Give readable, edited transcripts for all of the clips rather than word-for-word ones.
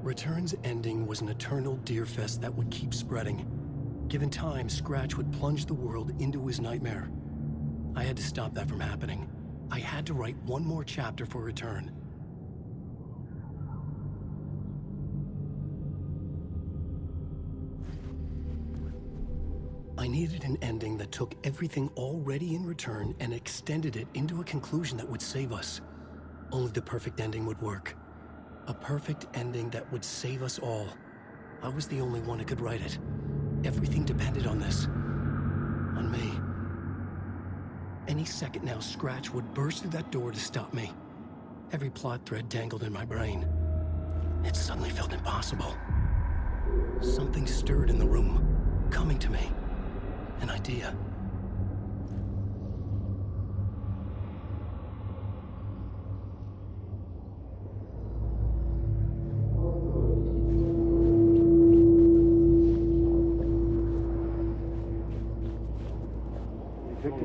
Return's ending was an eternal deerfest that would keep spreading. Given time, Scratch would plunge the world into his nightmare. I had to stop that from happening. I had to write one more chapter for Return. I needed an ending that took everything already in Return and extended it into a conclusion that would save us. Only the perfect ending would work. A perfect ending that would save us all. I was the only one who could write it. Everything depended on this. On me. Any second now, Scratch would burst through that door to stop me. Every plot thread dangled in my brain. It suddenly felt impossible. Something stirred in the room, coming to me. An idea.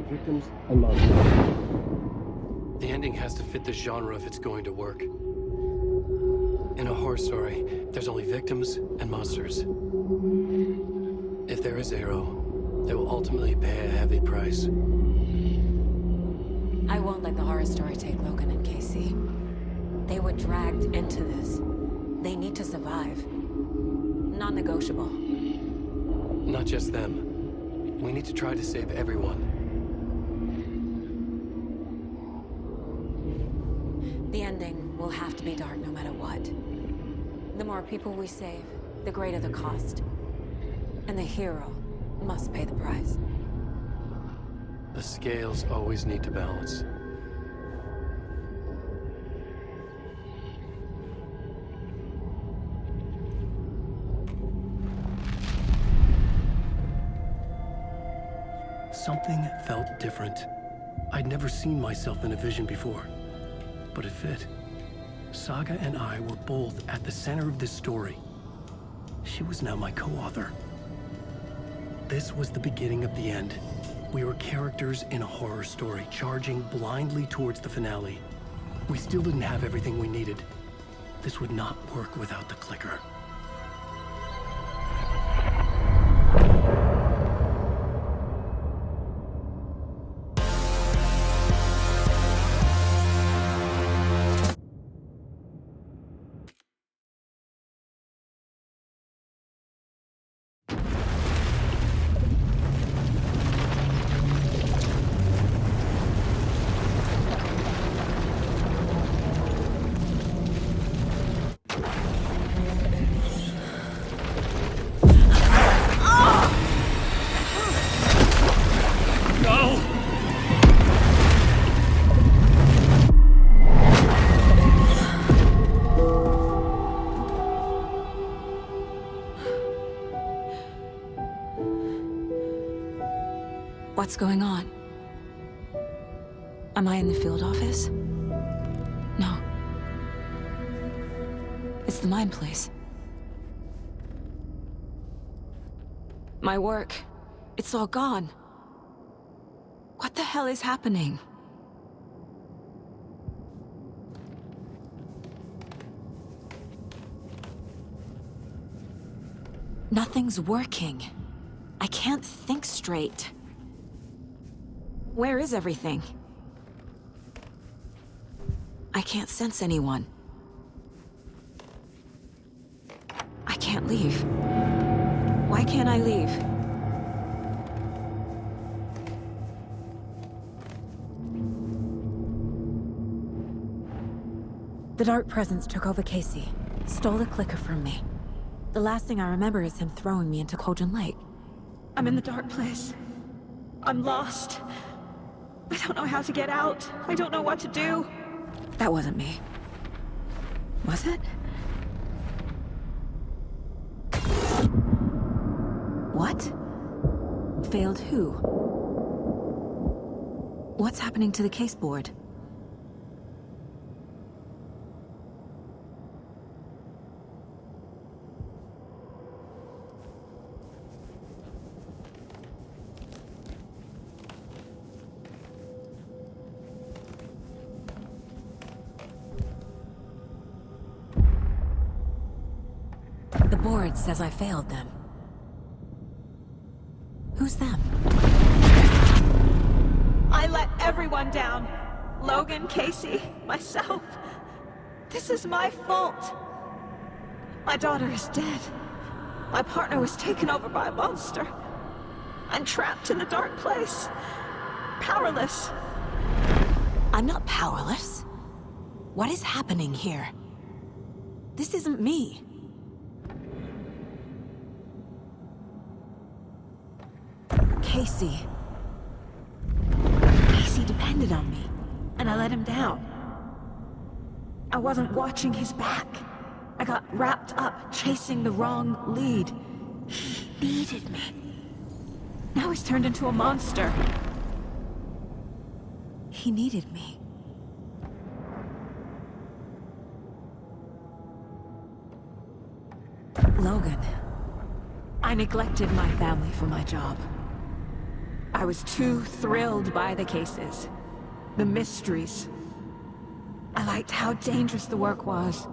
Victims and monsters. The ending has to fit the genre if it's going to work. In a horror story, there's only victims and monsters. If there is Arrow, they will ultimately pay a heavy price. I won't let the horror story take Logan and Casey. They were dragged into this. They need to survive. Non-negotiable. Not just them. We need to try to save everyone. The ending will have to be dark no matter what. The more people we save, the greater the cost. And the hero must pay the price. The scales always need to balance. Something felt different. I'd never seen myself in a vision before, but it fit. Saga and I were both at the center of this story. She was now my co-author. This was the beginning of the end. We were characters in a horror story, charging blindly towards the finale. We still didn't have everything we needed. This would not work without the clicker. What's going on? Am I in the field office? No. It's the mine place. My work. It's all gone. What the hell is happening? Nothing's working. I can't think straight. Where is everything? I can't sense anyone. I can't leave. Why can't I leave? The dark presence took over Casey, stole the clicker from me. The last thing I remember is him throwing me into Cauldron Lake. I'm in the dark place. I'm lost. I don't know how to get out. I don't know what to do. That wasn't me. Was it? What? Failed who? What's happening to the case board? The board says I failed them. Who's them? I let everyone down. Logan, Casey, myself. This is my fault. My daughter is dead. My partner was taken over by a monster. I'm trapped in the dark place. Powerless. I'm not powerless. What is happening here? This isn't me. Casey. Casey depended on me, and I let him down. I wasn't watching his back. I got wrapped up chasing the wrong lead. He needed me. Now he's turned into a monster. He needed me. Logan. I neglected my family for my job. I was too thrilled by the cases, the mysteries. I liked how dangerous the work was.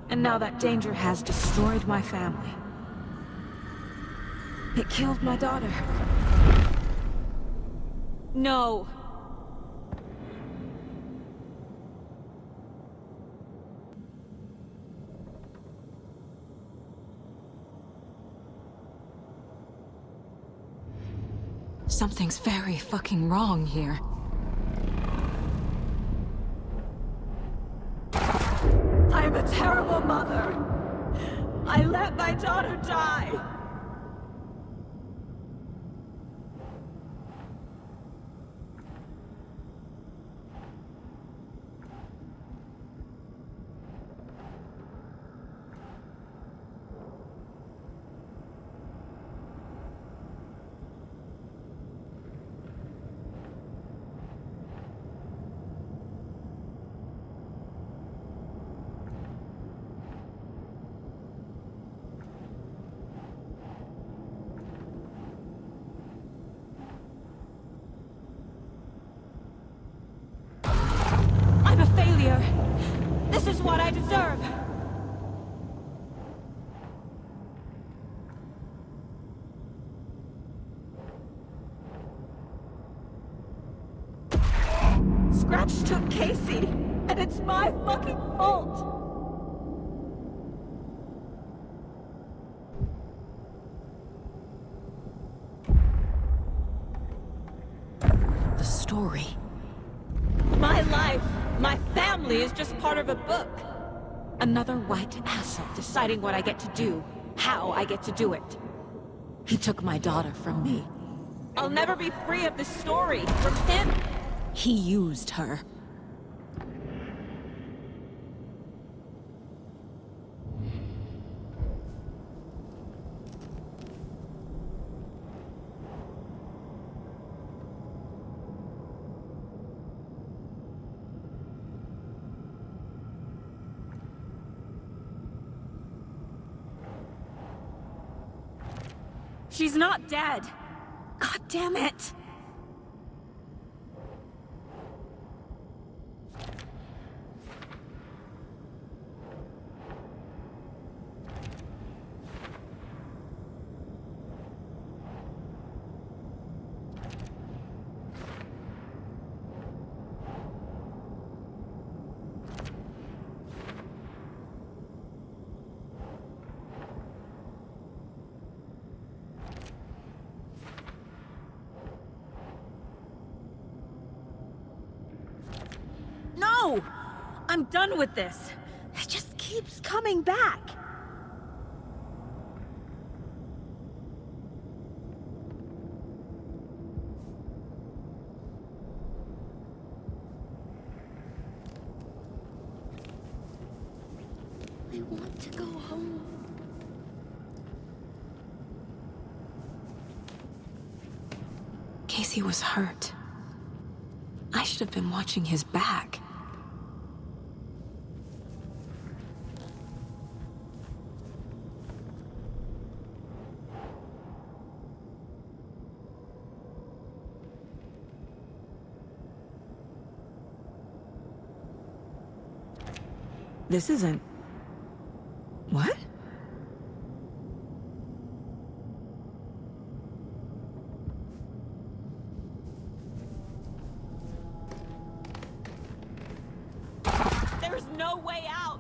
And now that danger has destroyed my family. It killed my daughter. No. Something's very fucking wrong here. I'm a terrible mother. I let my daughter die. I'm a failure. This is what I deserve. Scratch took Casey, and it's my fucking fault. The story. My life, my family is just part of a book. Another white asshole deciding what I get to do, how I get to do it. He took my daughter from me. I'll never be free of this story from him. He used her. She's not dead. God damn it. No! I'm done with this. It just keeps coming back. I want to go home. Casey was hurt. I should have been watching his back. This isn't... What? no way out!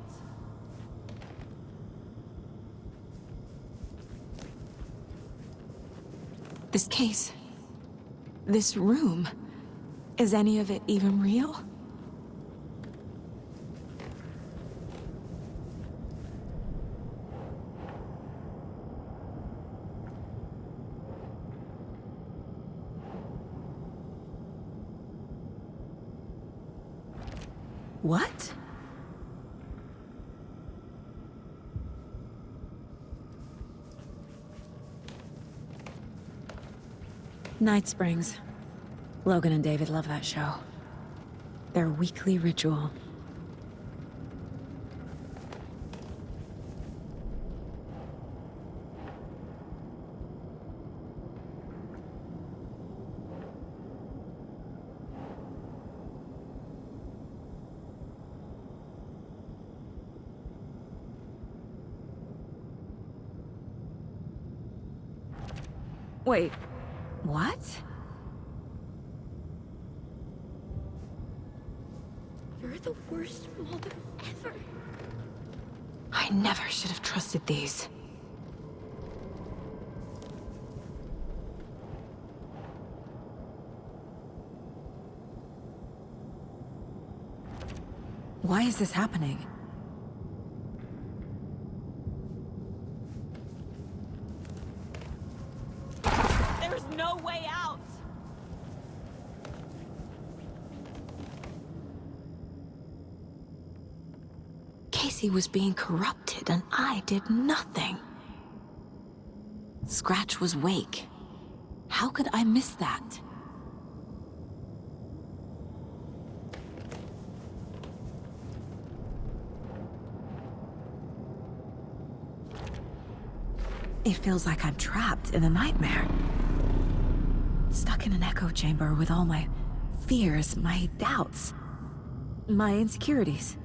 This case... this room... is any of it even real? What? Night Springs. Logan and David love that show. Their weekly ritual. Wait, what? You're the worst mother ever. I never should have trusted these. Why is this happening? There's no way out! Casey was being corrupted, and I did nothing. Scratch was Wake. How could I miss that? It feels like I'm trapped in a nightmare. Stuck in an echo chamber with all my fears, my doubts, my insecurities.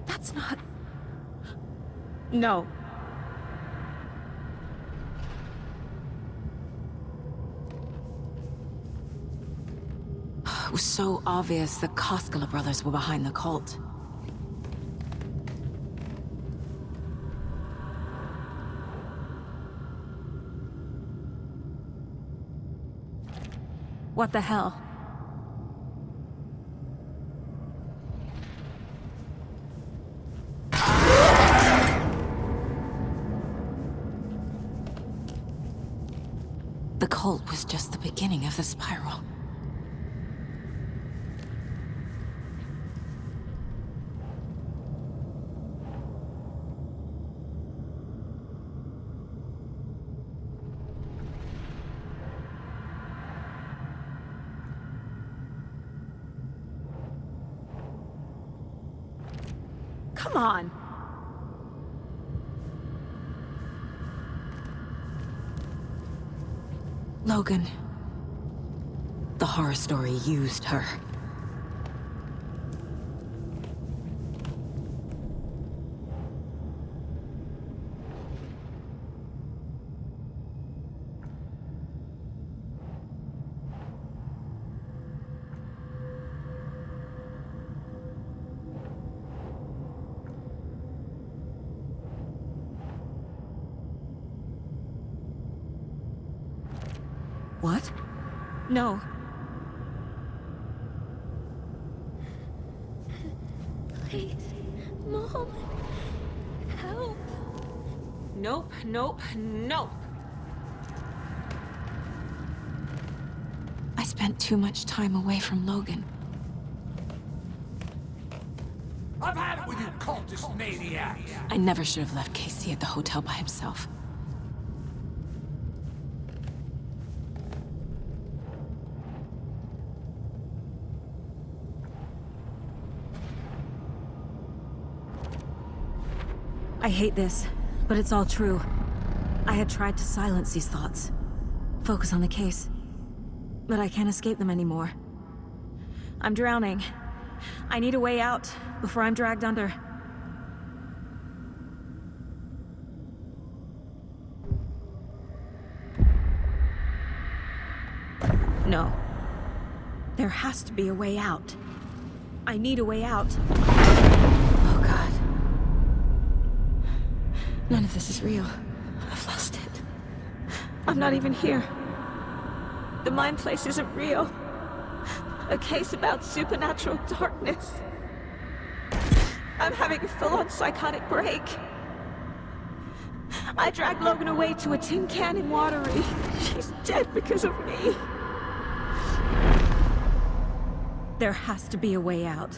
That's not... No. It was so obvious the Koskela brothers were behind the cult. What the hell? The cult was just the beginning of the spiral. Come on! Logan. The horror story used her. What? No. Please, Mom. Help. Nope, nope, nope. I spent too much time away from Logan. I've had it with you cultist maniacs! I never should have left Casey at the hotel by himself. I hate this, but it's all true. I had tried to silence these thoughts. Focus on the case. But I can't escape them anymore. I'm drowning. I need a way out before I'm dragged under. No. There has to be a way out. I need a way out. Oh, God. None of this is real. I've lost it. I'm not even here. The mind place isn't real. A case about supernatural darkness. I'm having a full-on psychotic break. I dragged Logan away to a tin can in Watery. She's dead because of me. There has to be a way out.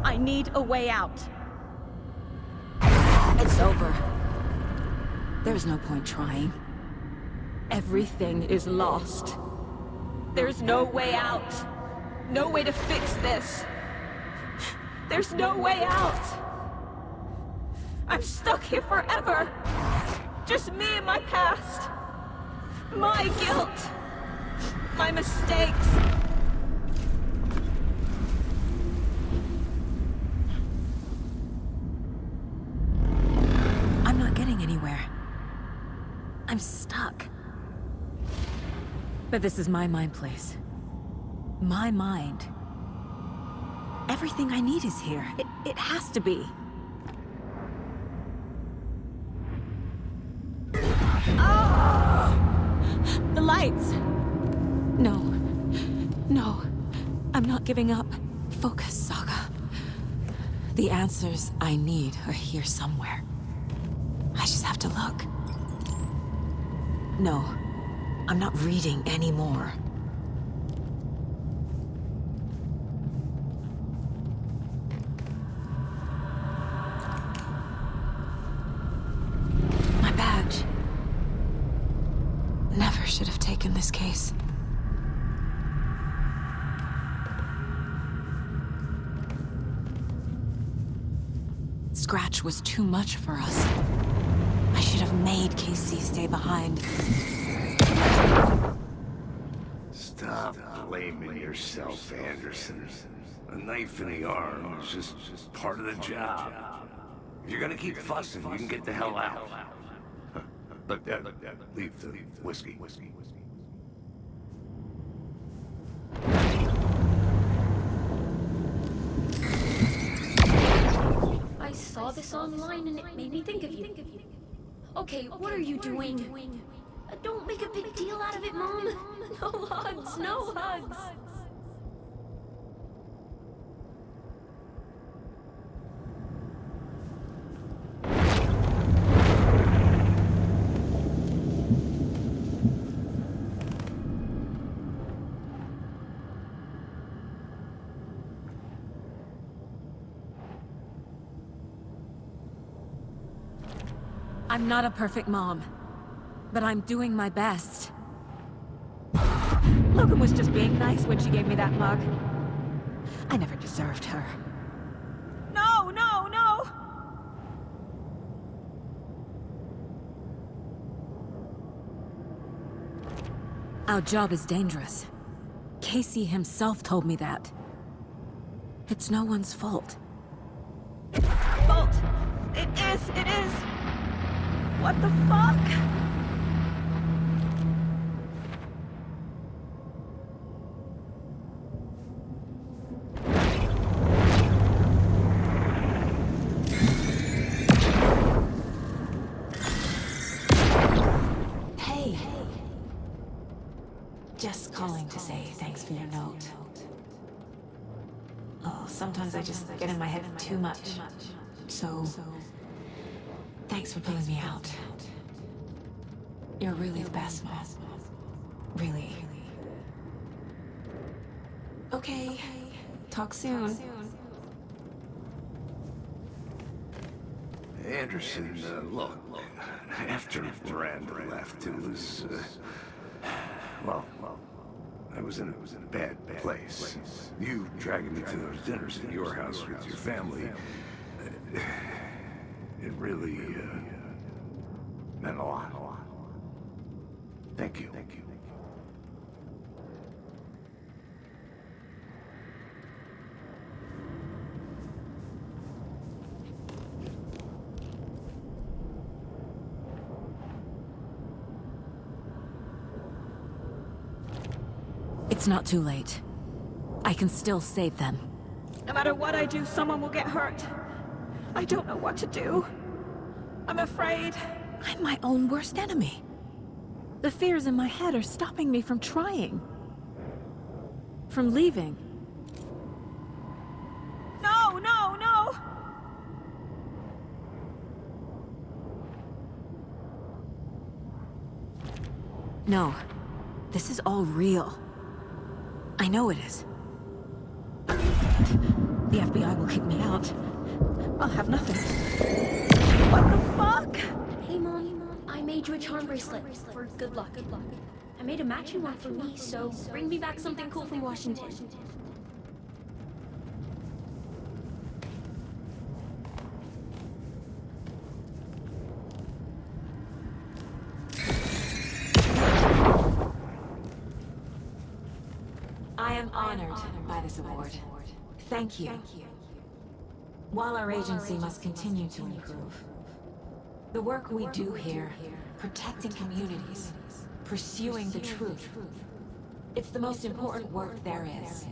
I need a way out. It's over. There's no point trying. Everything is lost. There's no way out. No way to fix this. There's no way out. I'm stuck here forever. Just me and my past. My guilt. My mistakes. I'm not getting anywhere. I'm stuck. But this is my mind place. My mind. Everything I need is here. It has to be. The lights! No. No. I'm not giving up. Focus, Saga. The answers I need are here somewhere. I just have to look. No. I'm not reading anymore. My badge. Never should have taken this case. Scratch was too much for us. I should have made Casey stay behind. Stop blaming yourself, Anderson. A knife in the arm is just part of the job. If you're gonna keep fussing, you can get the hell out. Look, leave the whiskey. I saw this online and it made me think of you. Okay, what are you doing? Don't make a big deal out of it, Mom. No hugs, no hugs. I'm not a perfect mom, but I'm doing my best. Logan was just being nice when she gave me that mug. I never deserved her. No, no, no! Our job is dangerous. Casey himself told me that. It's no one's fault. Fault! It is! What the fuck? Hey. Just calling to say thanks for your note. Oh, sometimes I just get in my head too much. So, thanks for pulling me out. You're really the best, Mom. Really. Okay. Talk soon. Anderson, look, after Miranda left, it was, well, I was in a bad place. You dragging me to those dinners at your house with your family, it really, meant a lot. Thank you. It's not too late. I can still save them. No matter what I do, someone will get hurt. I don't know what to do. I'm afraid. I'm my own worst enemy. The fears in my head are stopping me from trying. From leaving. No, no, no! No. This is all real. I know it is. The FBI will kick me out. I'll have nothing. What the fuck? Hey, Mom. I made you a charm bracelet for good luck. I made a matching one for me, so bring me back something cool from Washington. I am honored by this award. Thank you. While our agency must continue to improve, the work we do here, protecting communities, pursuing the truth, it's the most important work there is.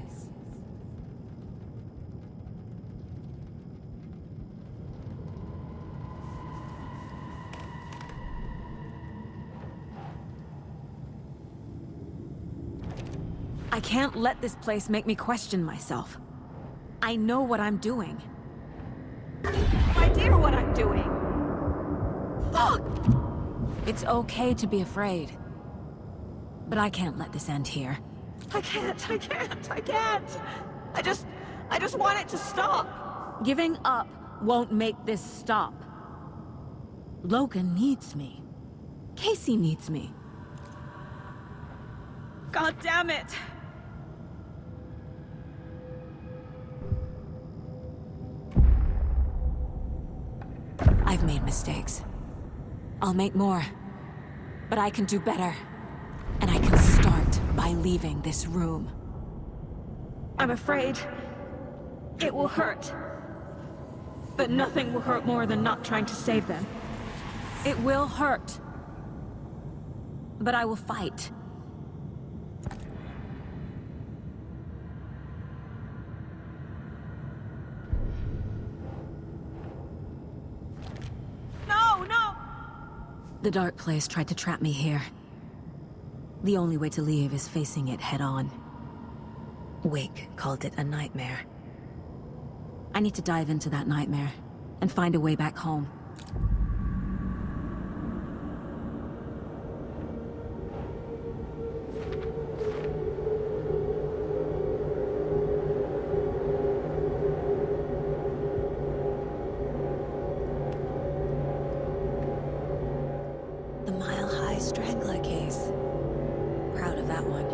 I can't let this place make me question myself. I know what I'm doing. Idea what I'm doing. Fuck! It's okay to be afraid. But I can't let this end here. I can't. I just want it to stop. Giving up won't make this stop. Logan needs me. Casey needs me. God damn it. I've made mistakes. I'll make more. But I can do better. And I can start by leaving this room. I'm afraid it will hurt. But nothing will hurt more than not trying to save them. It will hurt. But I will fight. No! The dark place tried to trap me here. The only way to leave is facing it head-on. Wake called it a nightmare. I need to dive into that nightmare and find a way back home. The mile-high strangler case. Proud of that one.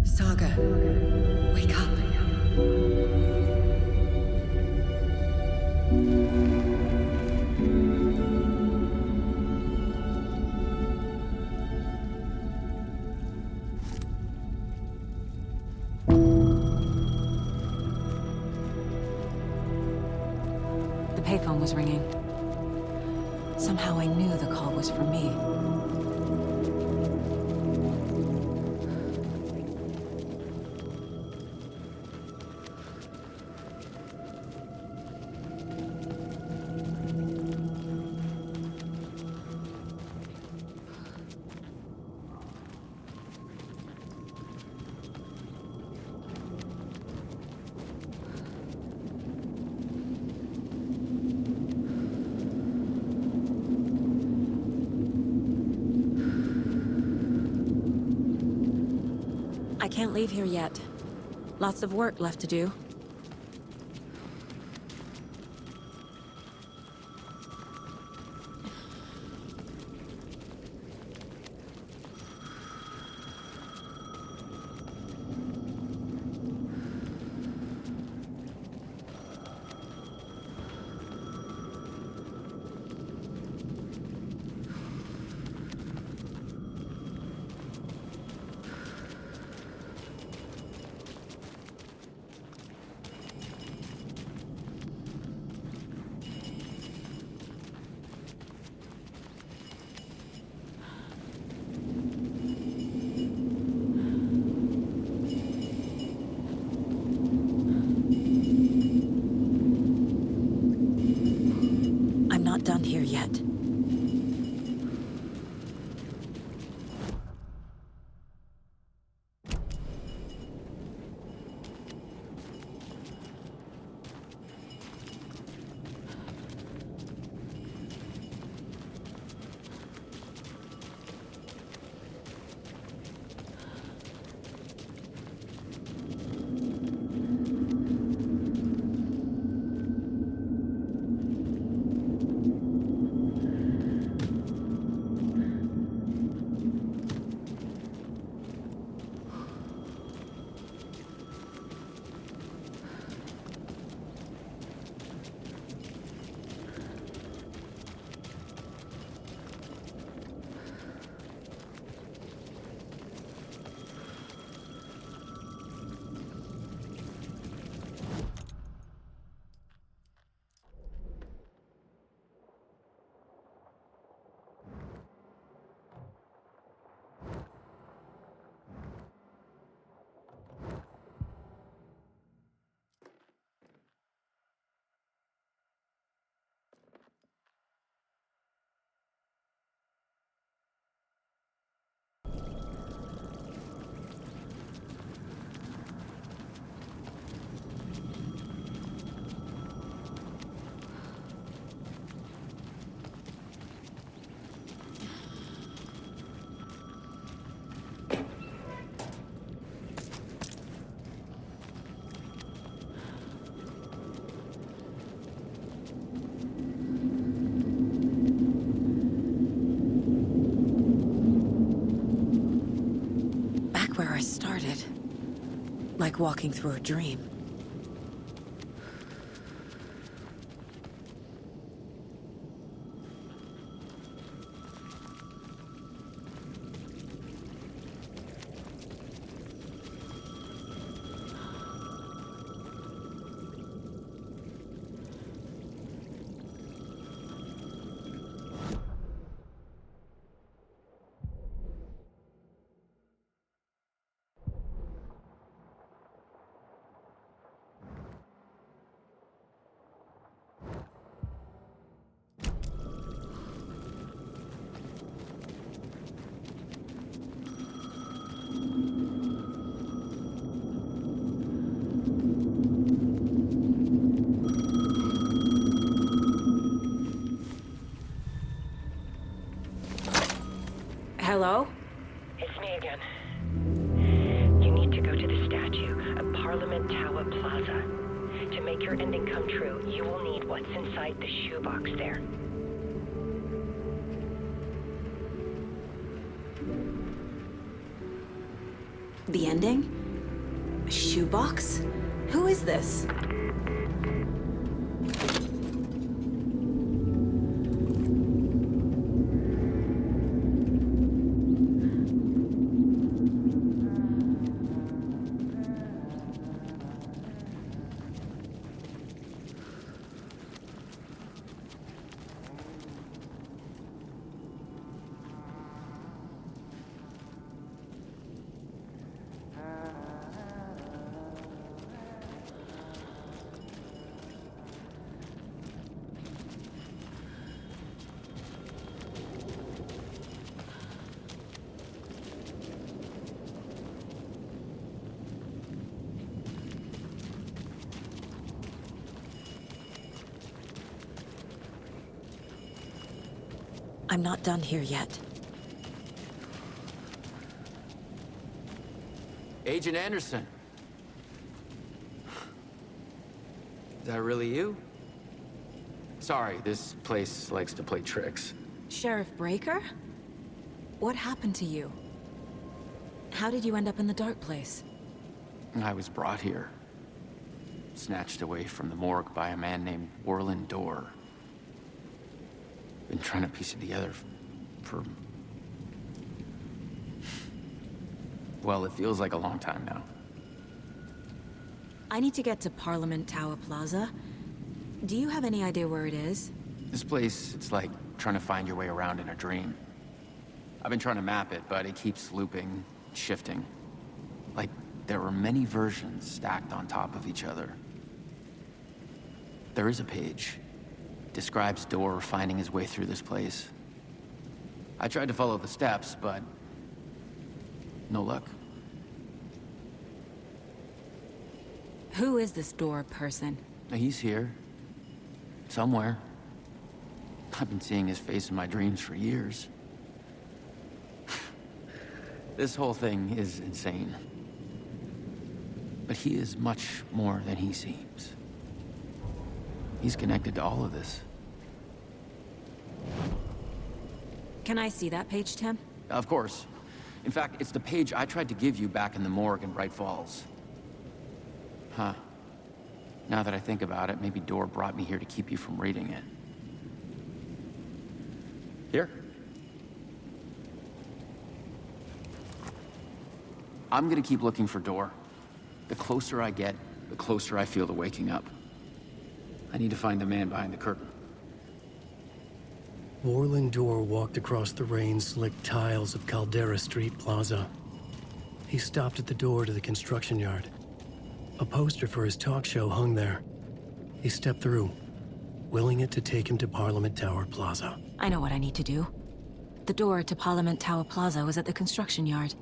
Saga, wake up. The payphone was ringing. Somehow I knew the call was for me. can't leave here yet. Lots of work left to do. I'm not done here yet. Back where I started. Like walking through a dream. Hello? It's me again. You need to go to the statue at Parliament Tower Plaza. To make your ending come true, you will need what's inside the shoebox there. The ending? A shoebox? Who is this? I'm not done here yet. Agent Anderson. Is that really you? Sorry, this place likes to play tricks. Sheriff Breaker? What happened to you? How did you end up in the dark place? I was brought here. Snatched away from the morgue by a man named Warland Dorr. Been trying to piece it together for... Well, it feels like a long time now. I need to get to Parliament Tower Plaza. Do you have any idea where it is? This place, it's like trying to find your way around in a dream. I've been trying to map it, but it keeps looping, shifting. Like there were many versions stacked on top of each other. There is a page. Describes Dorr finding his way through this place. I tried to follow the steps, but... no luck. Who is this Dorr person? He's here. Somewhere. I've been seeing his face in my dreams for years. This whole thing is insane. But he is much more than he seems. He's connected to all of this. Can I see that page, Tim? Of course. In fact, it's the page I tried to give you back in the morgue in Bright Falls. Huh. Now that I think about it, maybe Dorr brought me here to keep you from reading it. Here. I'm gonna keep looking for Dorr. The closer I get, the closer I feel to waking up. I need to find the man behind the curtain. Warland Dorr walked across the rain-slicked tiles of Caldera Street Plaza. He stopped at the door to the construction yard. A poster for his talk show hung there. He stepped through, willing it to take him to Parliament Tower Plaza. I know what I need to do. The door to Parliament Tower Plaza was at the construction yard.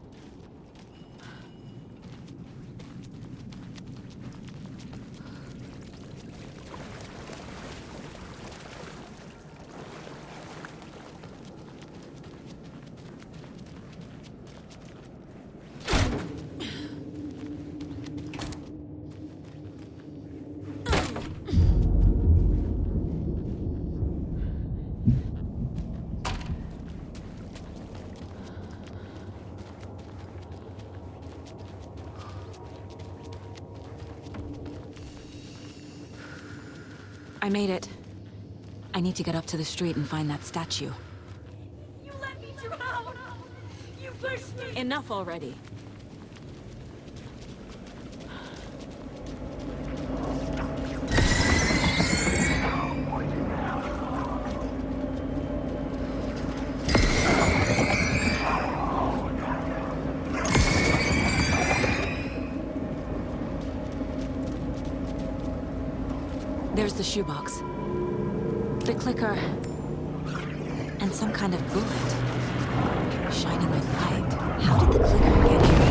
I made it. I need to get up to the street and find that statue. You let me drown! You pushed me! Enough already. There's the shoebox. The clicker. And some kind of bullet. Shining with light. How did the clicker get here?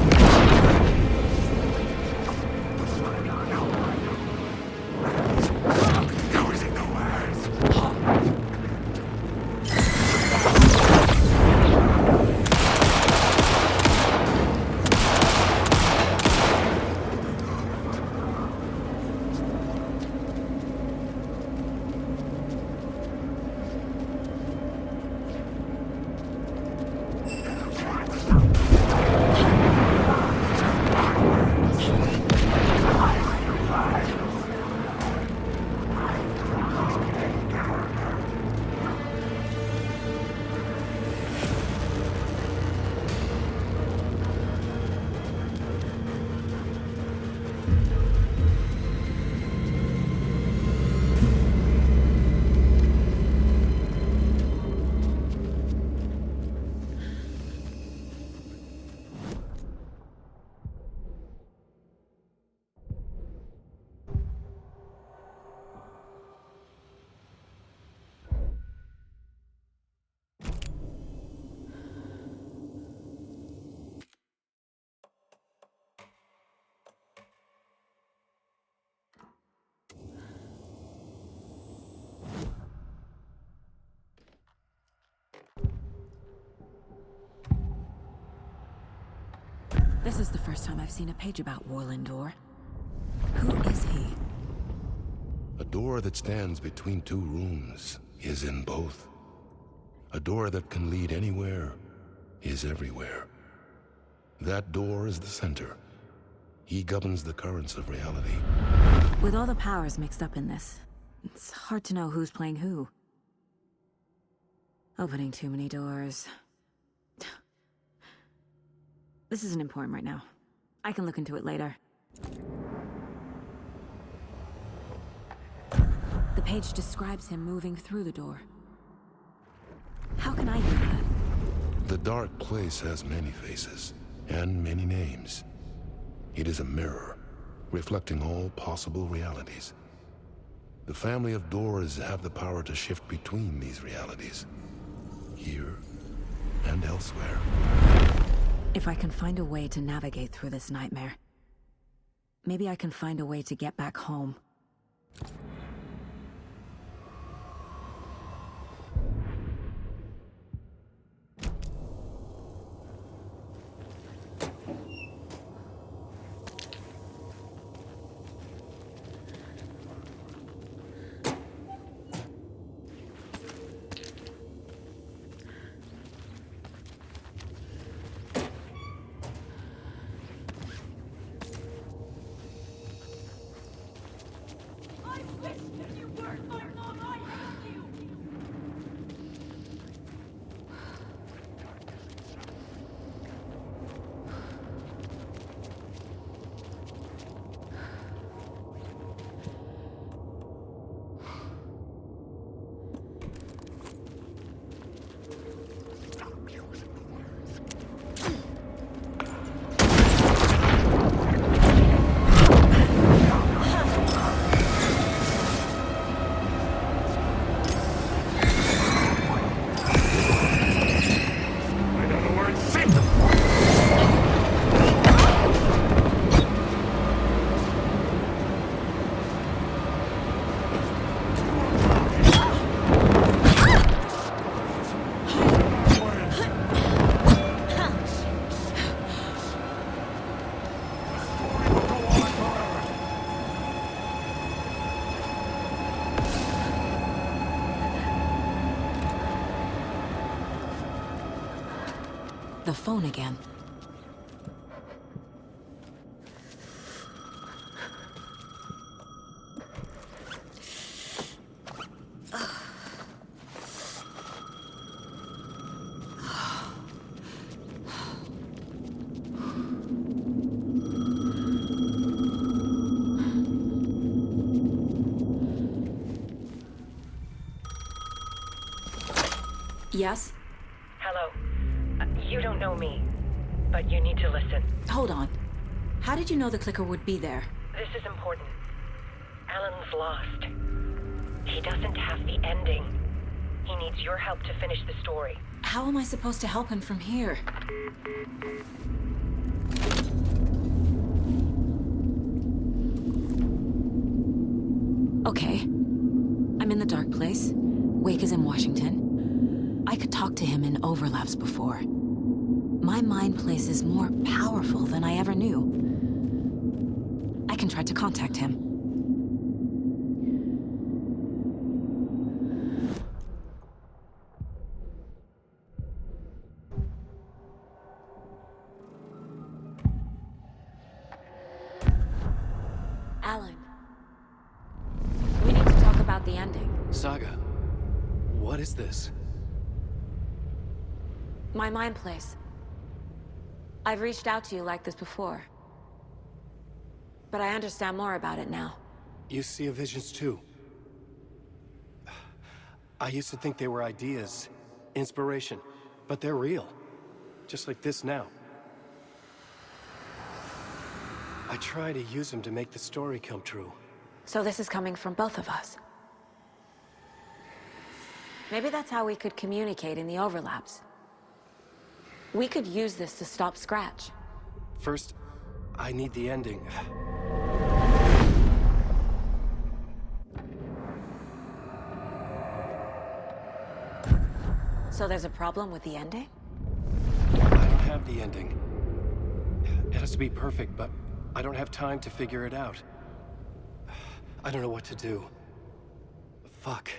This is the first time I've seen a page about Warlin Door. Who is he? A door that stands between two rooms is in both. A door that can lead anywhere is everywhere. That door is the center. He governs the currents of reality. With all the powers mixed up in this, it's hard to know who's playing who. Opening too many doors. This isn't important right now. I can look into it later. The page describes him moving through the door. How can I do that? The dark place has many faces, and many names. It is a mirror, reflecting all possible realities. The family of doors have the power to shift between these realities, here and elsewhere. If I can find a way to navigate through this nightmare, maybe I can find a way to get back home. The phone again. Yes? Hello. You don't know me, but you need to listen. Hold on. How did you know the clicker would be there? This is important. Alan's lost. He doesn't have the ending. He needs your help to finish the story. How am I supposed to help him from here? Okay. I'm in the dark place. Wake is in Washington. I could talk to him in overlaps before. My mind place is more powerful than I ever knew. I can try to contact him. Alan. We need to talk about the ending. Saga, what is this? My mind place. I've reached out to you like this before. But I understand more about it now. You see visions too. I used to think they were ideas, inspiration, but they're real. Just like this now. I try to use them to make the story come true. So this is coming from both of us. Maybe that's how we could communicate in the overlaps. We could use this to stop Scratch. First, I need the ending. So there's a problem with the ending? I don't have the ending. It has to be perfect, but I don't have time to figure it out. I don't know what to do. Fuck.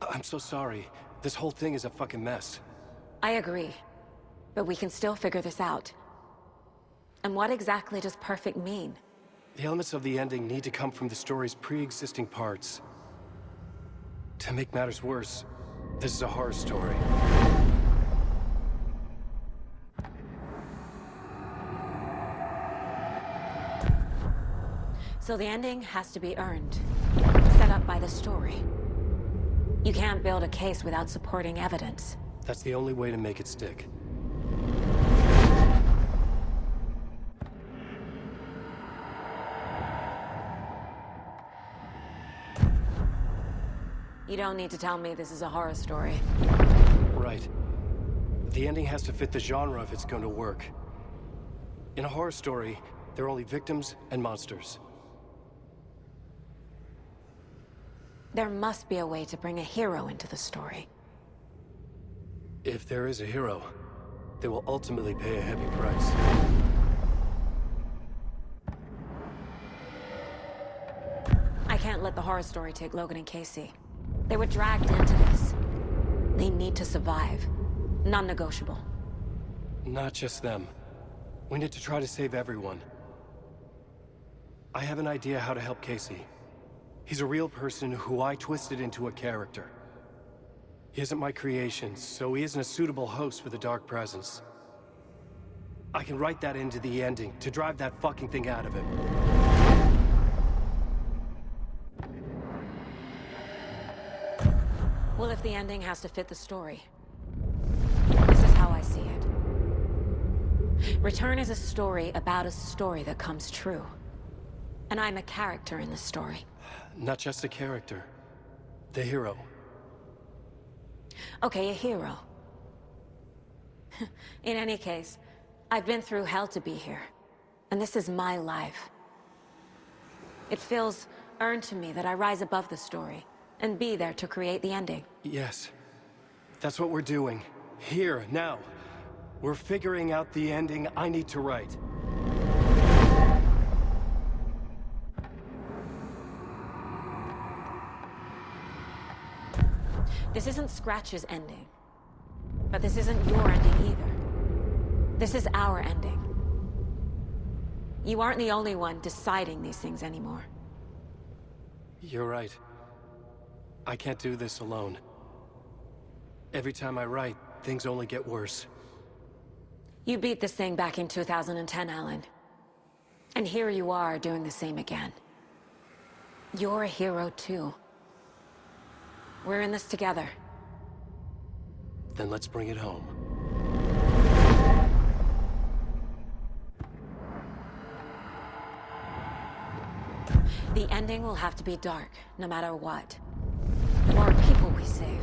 I'm so sorry. This whole thing is a fucking mess. I agree. But we can still figure this out. And what exactly does perfect mean? The elements of the ending need to come from the story's pre-existing parts. To make matters worse, this is a horror story. So the ending has to be earned, set up by the story. You can't build a case without supporting evidence. That's the only way to make it stick. You don't need to tell me this is a horror story. Right. The ending has to fit the genre if it's going to work. In a horror story, there are only victims and monsters. There must be a way to bring a hero into the story. If there is a hero, they will ultimately pay a heavy price. I can't let the horror story take Logan and Casey. They were dragged into this. They need to survive. Non-negotiable. Not just them. We need to try to save everyone. I have an idea how to help Casey. He's a real person who I twisted into a character. He isn't my creation, so he isn't a suitable host for the Dark Presence. I can write that into the ending to drive that fucking thing out of him. Well, if the ending has to fit the story, this is how I see it. Return is a story about a story that comes true. And I'm a character in the story. Not just a character. The hero. Okay, a hero. In any case, I've been through hell to be here. And this is my life. It feels earned to me that I rise above the story and be there to create the ending. Yes. That's what we're doing. Here, now. We're figuring out the ending I need to write. This isn't Scratch's ending. But this isn't your ending either. This is our ending. You aren't the only one deciding these things anymore. You're right. I can't do this alone. Every time I write, things only get worse. You beat this thing back in 2010, Alan. And here you are doing the same again. You're a hero too. We're in this together. Then let's bring it home. The ending will have to be dark, no matter what. The more people we save,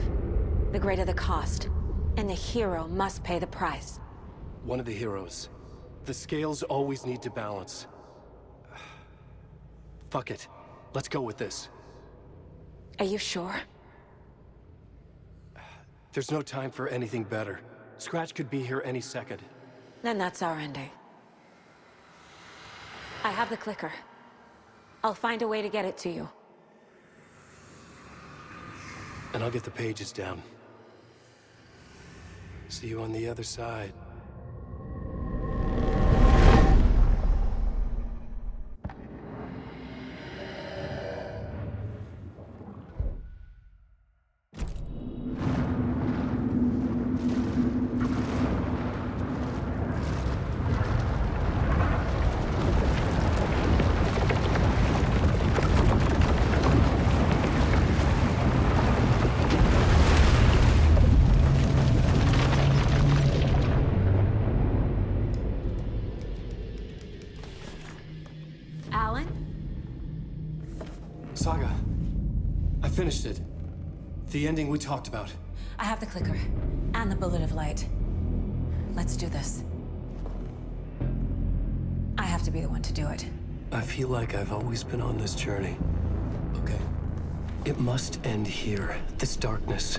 the greater the cost. And the hero must pay the price. One of the heroes. The scales always need to balance. Fuck it. Let's go with this. Are you sure? There's no time for anything better. Scratch could be here any second. Then that's our ending. I have the clicker. I'll find a way to get it to you. And I'll get the pages down. See you on the other side. Alan? Saga, I finished it. The ending we talked about. I have the clicker. And the bullet of light. Let's do this. I have to be the one to do it. I feel like I've always been on this journey. Okay. It must end here. This darkness.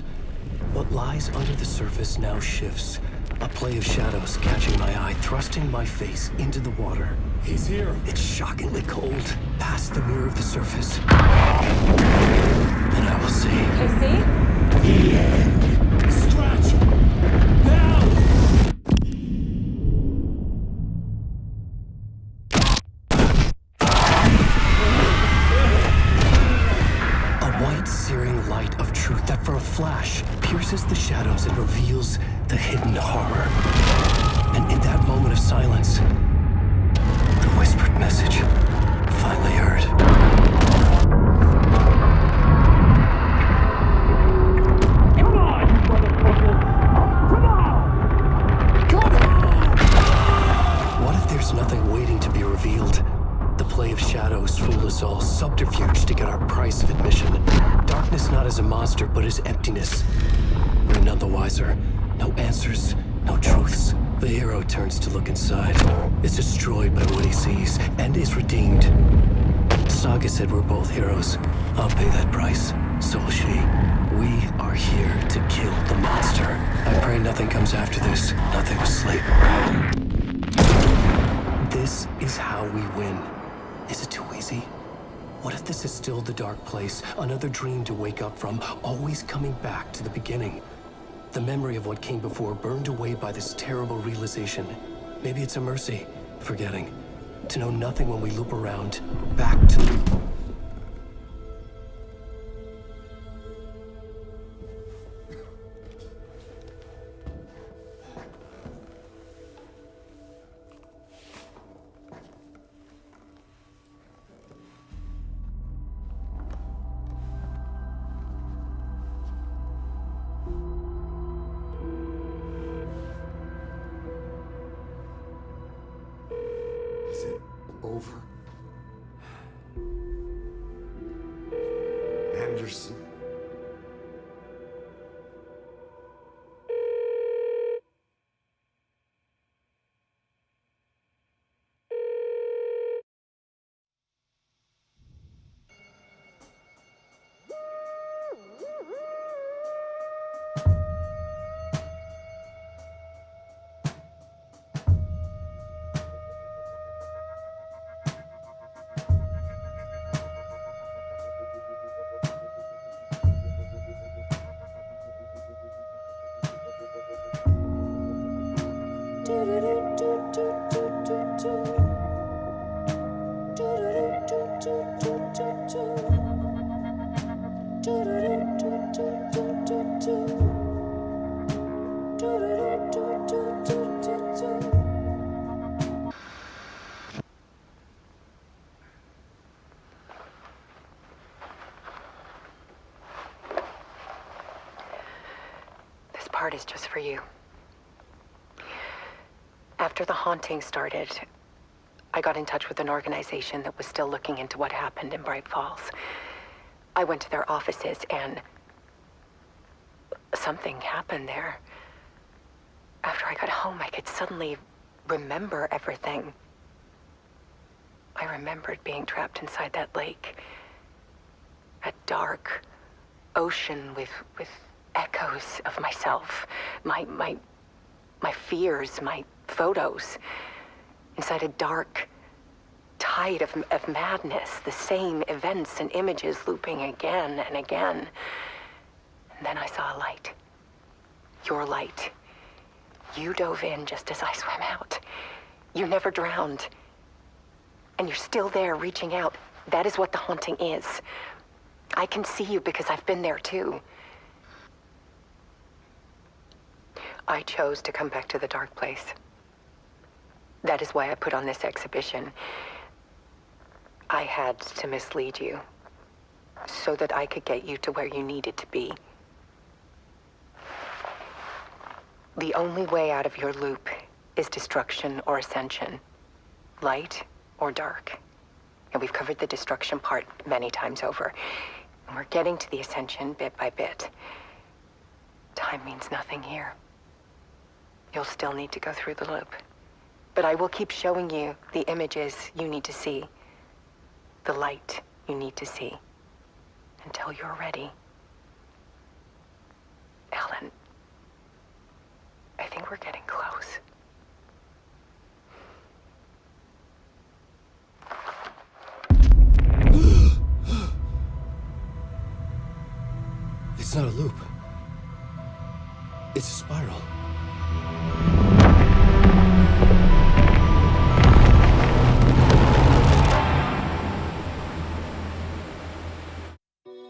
What lies under the surface now shifts. A play of shadows catching my eye, thrusting my face into the water. He's here. It's shockingly cold, past the mirror of the surface. And I will see. Casey? Scratch! Now! A white, searing light of truth that for a flash pierces the shadows and reveals the hidden horror. And in that moment of silence, the whispered message finally heard. Come on, you motherfucker! Come on! Come on! What if there's nothing waiting to be revealed? The play of shadows fooled us all, subterfuge to get our price of admission. Darkness not as a monster, but as emptiness. We're none the wiser. No answers, no truths. The hero turns to look inside, is destroyed by what he sees, and is redeemed. Saga said we're both heroes. I'll pay that price. So will she. We are here to kill the monster. I pray nothing comes after this. Nothing will sleep. This is how we win. Is it too easy? What if this is still the dark place? Another dream to wake up from, always coming back to the beginning. The memory of what came before burned away by this terrible realization. Maybe it's a mercy, forgetting. To know nothing when we loop around, back to... Is it over? Anderson? This part is just for you. After the haunting started, I got in touch with an organization that was still looking into what happened in Bright Falls. I went to their offices and something happened there. After I got home, I could suddenly remember everything. I remembered being trapped inside that lake. A dark ocean with echoes of myself. My fears, my photos. Inside a dark tide of madness. The same events and images looping again and again. And then I saw a light. Your light. You dove in just as I swam out. You never drowned. And you're still there reaching out. That is what the haunting is. I can see you because I've been there too. I chose to come back to the dark place. That is why I put on this exhibition. I had to mislead you so that I could get you to where you needed to be. The only way out of your loop is destruction or ascension, light or dark. And we've covered the destruction part many times over. And we're getting to the ascension bit by bit. Time means nothing here. You'll still need to go through the loop. But I will keep showing you the images you need to see, the light you need to see, until you're ready. Ellen, I think we're getting close. It's not a loop. It's a spiral.